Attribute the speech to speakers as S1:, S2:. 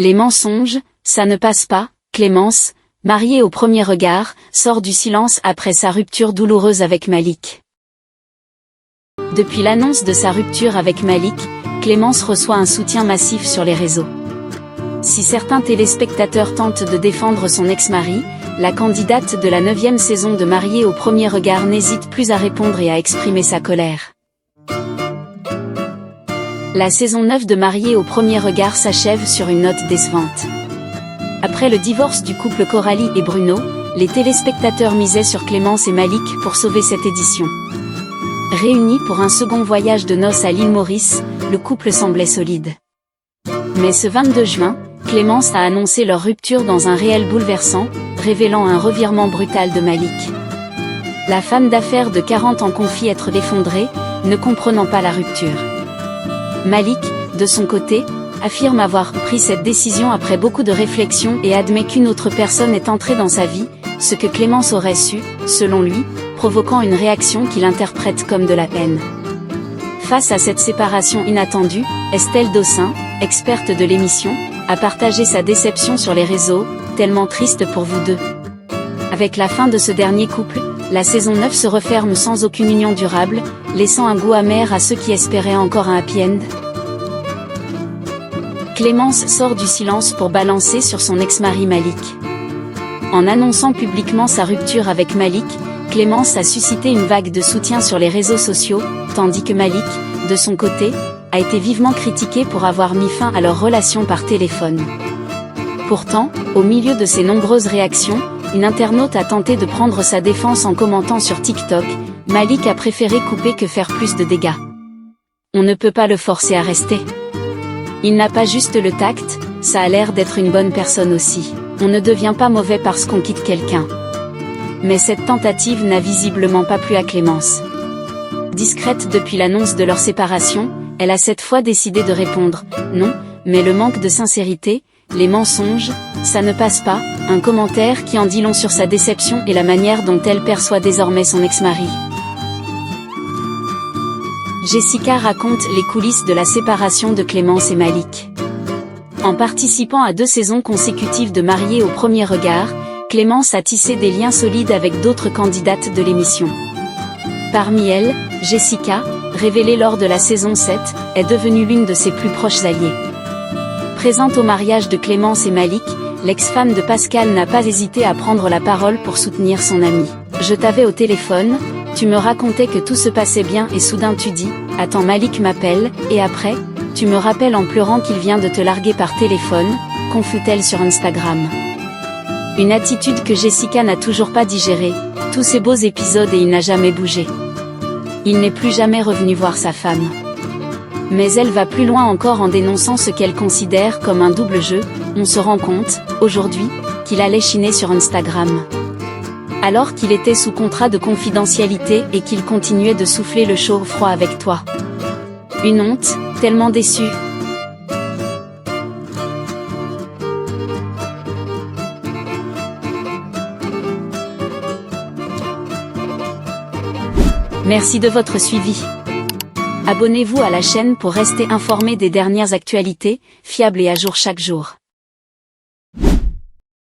S1: Les mensonges, ça ne passe pas. Clémence, mariée au premier regard, sort du silence après sa rupture douloureuse avec Malik. Depuis l'annonce de sa rupture avec Malik, Clémence reçoit un soutien massif sur les réseaux. Si certains téléspectateurs tentent de défendre son ex-mari, la candidate de la 9e saison de Mariée au premier regard n'hésite plus à répondre et à exprimer sa colère. La saison 9 de Mariée au premier regard s'achève sur une note décevante. Après le divorce du couple Coralie et Bruno, les téléspectateurs misaient sur Clémence et Malik pour sauver cette édition. Réunis pour un second voyage de noces à l'île Maurice, le couple semblait solide. Mais ce 22 juin, Clémence a annoncé leur rupture dans un réel bouleversant, révélant un revirement brutal de Malik. La femme d'affaires de 40 ans confie être effondrée, ne comprenant pas la rupture. Malik, de son côté, affirme avoir pris cette décision après beaucoup de réflexion et admet qu'une autre personne est entrée dans sa vie, ce que Clémence aurait su, selon lui, provoquant une réaction qu'il interprète comme de la haine. Face à cette séparation inattendue, Estelle Dossin, experte de l'émission, a partagé sa déception sur les réseaux, tellement triste pour vous deux. Avec la fin de ce dernier couple, la saison 9 se referme sans aucune union durable, laissant un goût amer à ceux qui espéraient encore un happy end. Clémence sort du silence pour balancer sur son ex-mari Malik. En annonçant publiquement sa rupture avec Malik, Clémence a suscité une vague de soutien sur les réseaux sociaux, tandis que Malik, de son côté, a été vivement critiqué pour avoir mis fin à leur relation par téléphone. Pourtant, au milieu de ces nombreuses réactions, une internaute a tenté de prendre sa défense en commentant sur TikTok, « Malik a préféré couper que faire plus de dégâts. On ne peut pas le forcer à rester. Il n'a pas juste le tact, ça a l'air d'être une bonne personne aussi. On ne devient pas mauvais parce qu'on quitte quelqu'un. » Mais cette tentative n'a visiblement pas plu à Clémence. Discrète depuis l'annonce de leur séparation, elle a cette fois décidé de répondre « Non, mais le manque de sincérité, les mensonges, ça ne passe pas », un commentaire qui en dit long sur sa déception et la manière dont elle perçoit désormais son ex-mari. Jessica raconte les coulisses de la séparation de Clémence et Malik. En participant à 2 saisons consécutives de Mariée au premier regard, Clémence a tissé des liens solides avec d'autres candidates de l'émission. Parmi elles, Jessica, révélée lors de la saison 7, est devenue l'une de ses plus proches alliées. Présente au mariage de Clémence et Malik, l'ex-femme de Pascal n'a pas hésité à prendre la parole pour soutenir son amie. « Je t'avais au téléphone, tu me racontais que tout se passait bien et soudain tu dis « Attends, Malik m'appelle » et après, tu me rappelles en pleurant qu'il vient de te larguer par téléphone, confie-t-elle sur Instagram. Une attitude que Jessica n'a toujours pas digérée, tous ces beaux épisodes et il n'a jamais bougé. Il n'est plus jamais revenu voir sa femme. Mais elle va plus loin encore en dénonçant ce qu'elle considère comme un double jeu. On se rend compte, aujourd'hui, qu'il allait chiner sur Instagram. Alors qu'il était sous contrat de confidentialité et qu'il continuait de souffler le chaud froid avec toi. Une honte, tellement déçue. Merci de votre suivi. Abonnez-vous à la chaîne pour rester informé des dernières actualités, fiables et à jour chaque jour.